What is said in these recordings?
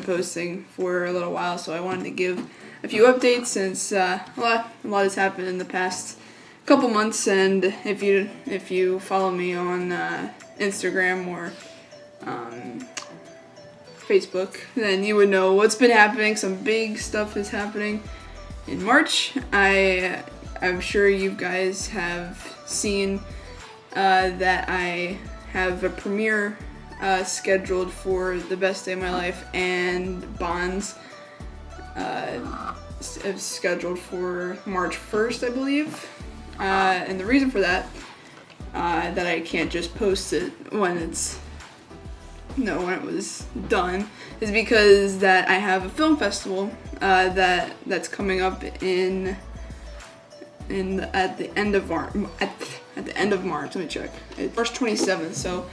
posting for a little while, so I wanted to give a few updates since a lot has happened in the past couple months. And if you follow me on Instagram or Facebook, then you would know what's been happening. Some big stuff is happening in March. I'm sure you guys have seen that I have a premiere scheduled for The Best Day of My Life, and Bonds is scheduled for March 1st, I believe. And the reason for that I can't just post it when it was done, is because that I have a film festival that's coming up at the end of March. At the end of March, let me check. It's March 27th. So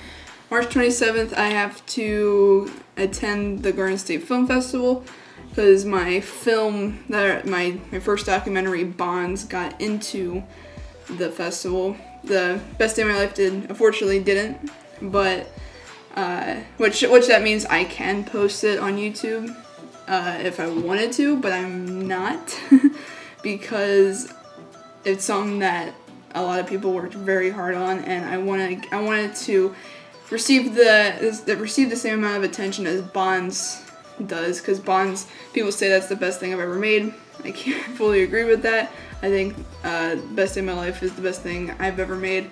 March 27th, I have to attend the Garden State Film Festival because my film, my first documentary, Bonds, got into the festival. The Best Day of My Life unfortunately didn't, but which that means I can post it on YouTube if I wanted to, but I'm not because it's something that a lot of people worked very hard on, and I wanted to receive the same amount of attention as Bonds does, because Bonds, people say that's the best thing I've ever made. I can't fully agree with that. I think Best Day of My Life is the best thing I've ever made.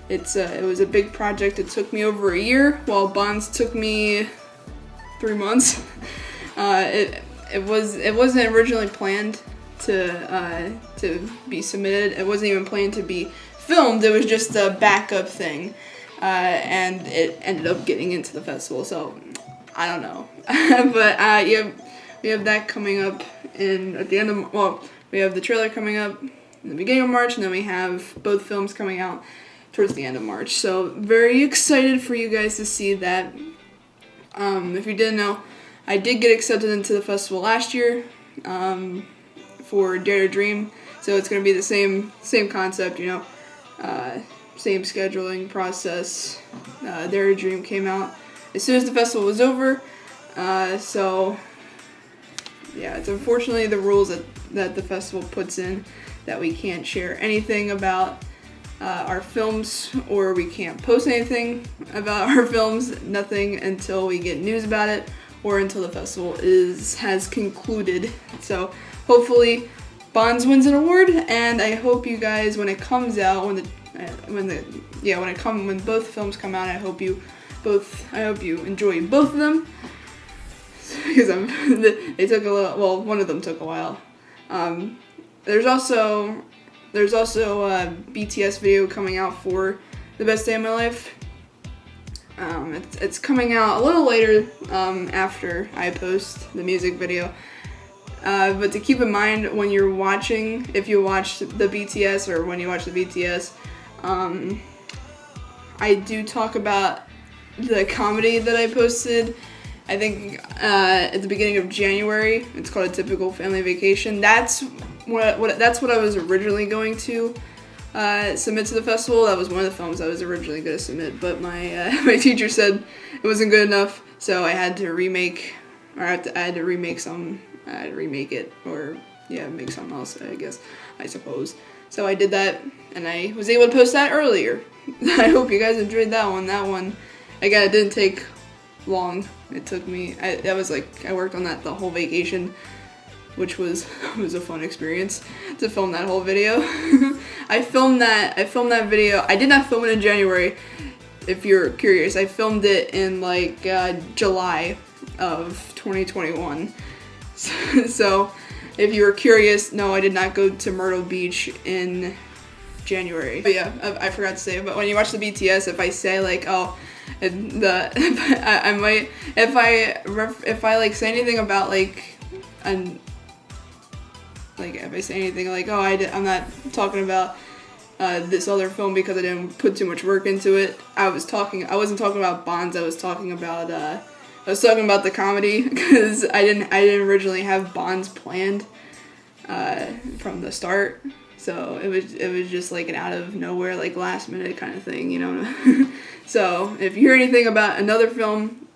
It was a big project. It took me over a year, while Bonds took me 3 months. It wasn't originally planned to be submitted. It wasn't even planned to be filmed. It was just a backup thing, and it ended up getting into the festival. So I don't know, but we have that coming up at the end of, we have the trailer coming up in the beginning of March, and then we have both films coming out towards the end of March. So very excited for you guys to see that. If you didn't know, I did get accepted into the festival last year for Dare to Dream. So it's going to be the same concept, same scheduling process. Dare to Dream came out as soon as the festival was over. So yeah, it's unfortunately the rules that the festival puts in, that we can't share anything about our films, or we can't post anything about our films, nothing until we get news about it, or until the festival has concluded. So hopefully Bonds wins an award, and I hope you guys, when it comes out, when both films come out, I hope you enjoy both of them, because they took a little, well, one of them took a while. There's also a BTS video coming out for The Best Day of My Life. It's coming out a little later after I post the music video. But to keep in mind when you're watching, if you watch the BTS, or when you watch the BTS, I do talk about the comedy that I posted, I think at the beginning of January. It's called A Typical Family Vacation. That's what I was originally going to submit to the festival. That was one of the films I was originally going to submit, but my teacher said it wasn't good enough, so I had to remake it, or make something else, I suppose. So I did that, and I was able to post that earlier. I hope you guys enjoyed that one. That one, again, it didn't take long. It took me, I worked on that the whole vacation, which was a fun experience to film that whole video. I filmed that video. I did not film it in January, if you're curious. I filmed it in July of 2021. So if you were curious, no, I did not go to Myrtle Beach in January. But yeah, I forgot to say, but when you watch the BTS, if I say if I say anything about if I say anything I'm not talking about this other film because I didn't put too much work into it. I wasn't talking about Bonds. I was talking about the comedy, because I didn't originally have Bonds planned from the start. So it was just an out of nowhere, last minute kind of thing, So if you hear anything about another film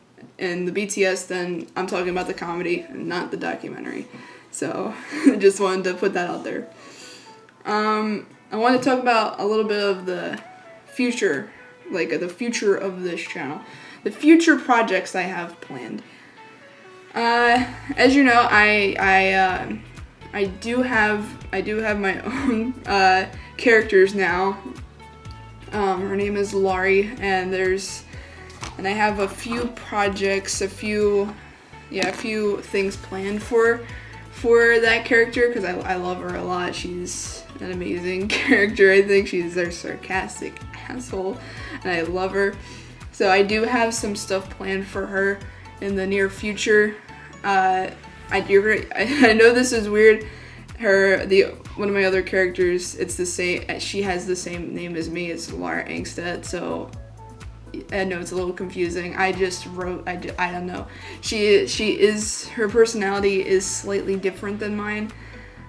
in the BTS, then I'm talking about the comedy and not the documentary. So I just wanted to put that out there. I want to talk about a little bit of the future, like the future of this channel, the future projects I have planned. As you know, I do have my own characters now. Her name is Laurie, and I have a few projects, a few things planned for that character, because I love her a lot. She's an amazing character. I think she's a sarcastic asshole, and I love her. So I do have some stuff planned for her in the near future. I know this is weird. One of my other characters, it's the same. She has the same name as me. It's Lars Angstadt. So I know it's a little confusing. I don't know. Her personality is slightly different than mine,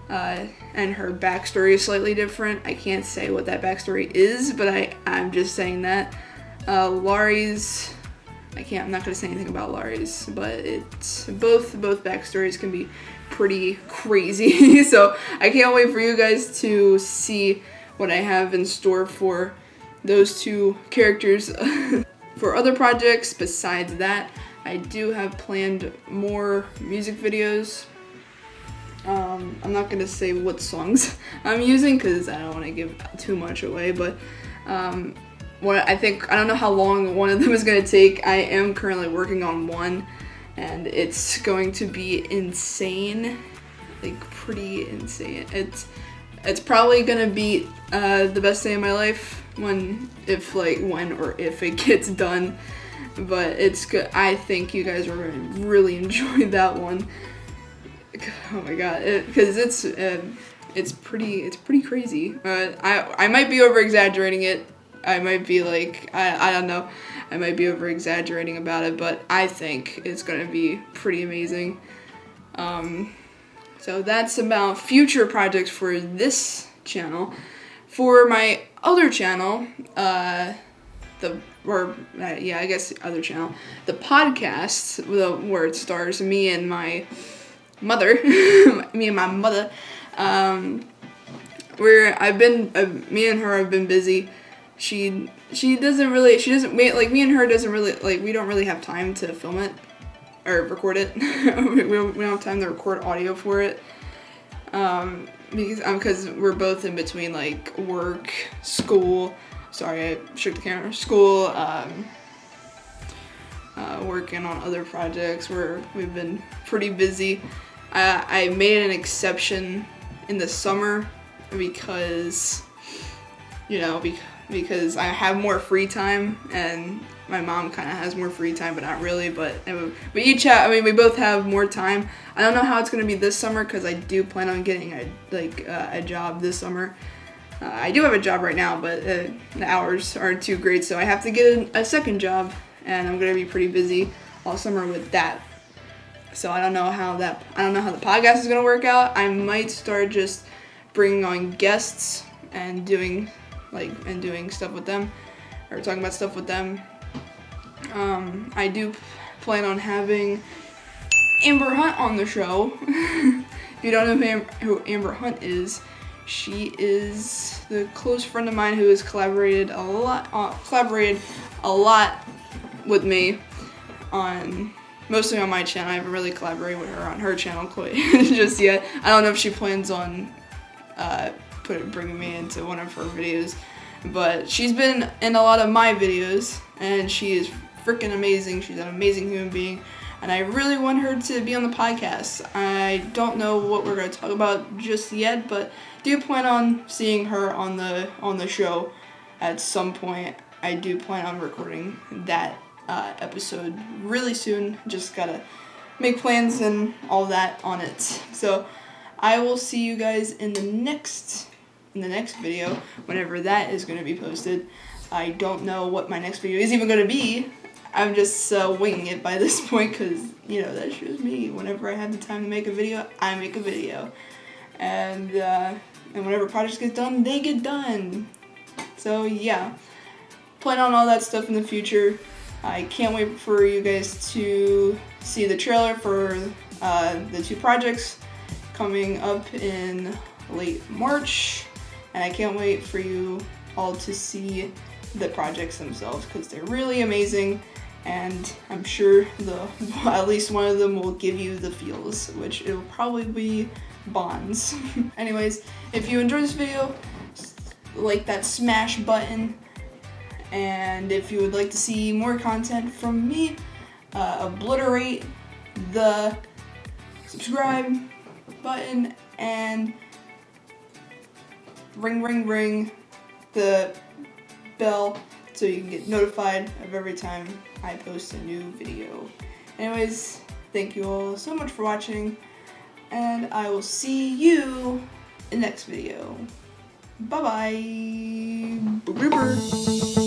and her backstory is slightly different. I can't say what that backstory is, but I'm just saying that. Laurie's, I'm not gonna say anything about Laurie's, but it's both backstories can be pretty crazy. So I can't wait for you guys to see what I have in store for those two characters. For other projects besides that, I do have planned more music videos. I'm not gonna say what songs I'm using because I don't want to give too much away, but I don't know how long one of them is gonna take. I am currently working on one, and it's going to be insane, like pretty insane. It's probably gonna be the best day of my life when or if it gets done, but it's good. I think you guys are gonna really enjoy that one. Oh my god, because it's pretty crazy. I might be over exaggerating it. I might be I don't know. I might be over exaggerating about it, but I think it's gonna be pretty amazing. So that's about future projects for this channel. For my other channel, other channel, the podcast, where it stars me and my mother, me and my mother, me and her have been busy. Me and her doesn't really, we don't really have time to film it or record it. we don't have time to record audio for it. Because we're both in between work, school. Sorry, I shook the camera. School, working on other projects where we've been pretty busy. I made an exception in the summer because I have more free time, and my mom kind of has more free time, but not really. But we both have more time. I don't know how it's gonna be this summer because I do plan on getting a job this summer. I do have a job right now, but the hours aren't too great, so I have to get a second job, and I'm gonna be pretty busy all summer with that. So I don't know how the podcast is gonna work out. I might start just bringing on guests and doing stuff with them, or talking about stuff with them. I do plan on having Amber Hunt on the show. If you don't know who Amber Hunt is, she is the close friend of mine who has collaborated a lot with me mostly on my channel. I haven't really collaborated with her on her channel quite just yet. I don't know if she plans on bringing me into one of her videos, but she's been in a lot of my videos, and she is freaking amazing. She's an amazing human being, and I really want her to be on the podcast. I don't know what we're going to talk about just yet, but do plan on seeing her on the show at some point. I do plan on recording that episode really soon. Just gotta make plans and all that on it. So I will see you guys in the next video, whenever that is going to be posted. I don't know what my next video is even going to be. I'm just winging it by this point, because that's just me. Whenever I have the time to make a video, I make a video, and whenever projects get done, they get done. So yeah, plan on all that stuff in the future. I can't wait for you guys to see the trailer for the 2 projects coming up in late March, and I can't wait for you all to see the projects themselves because they're really amazing, and I'm sure at least one of them will give you the feels, which it'll probably be Bonds. Anyways, if you enjoyed this video, like that smash button, and if you would like to see more content from me, obliterate the subscribe button and ring the bell so you can get notified of every time I post a new video. Anyways, thank you all so much for watching, and I will see you in the next video. Bye bye.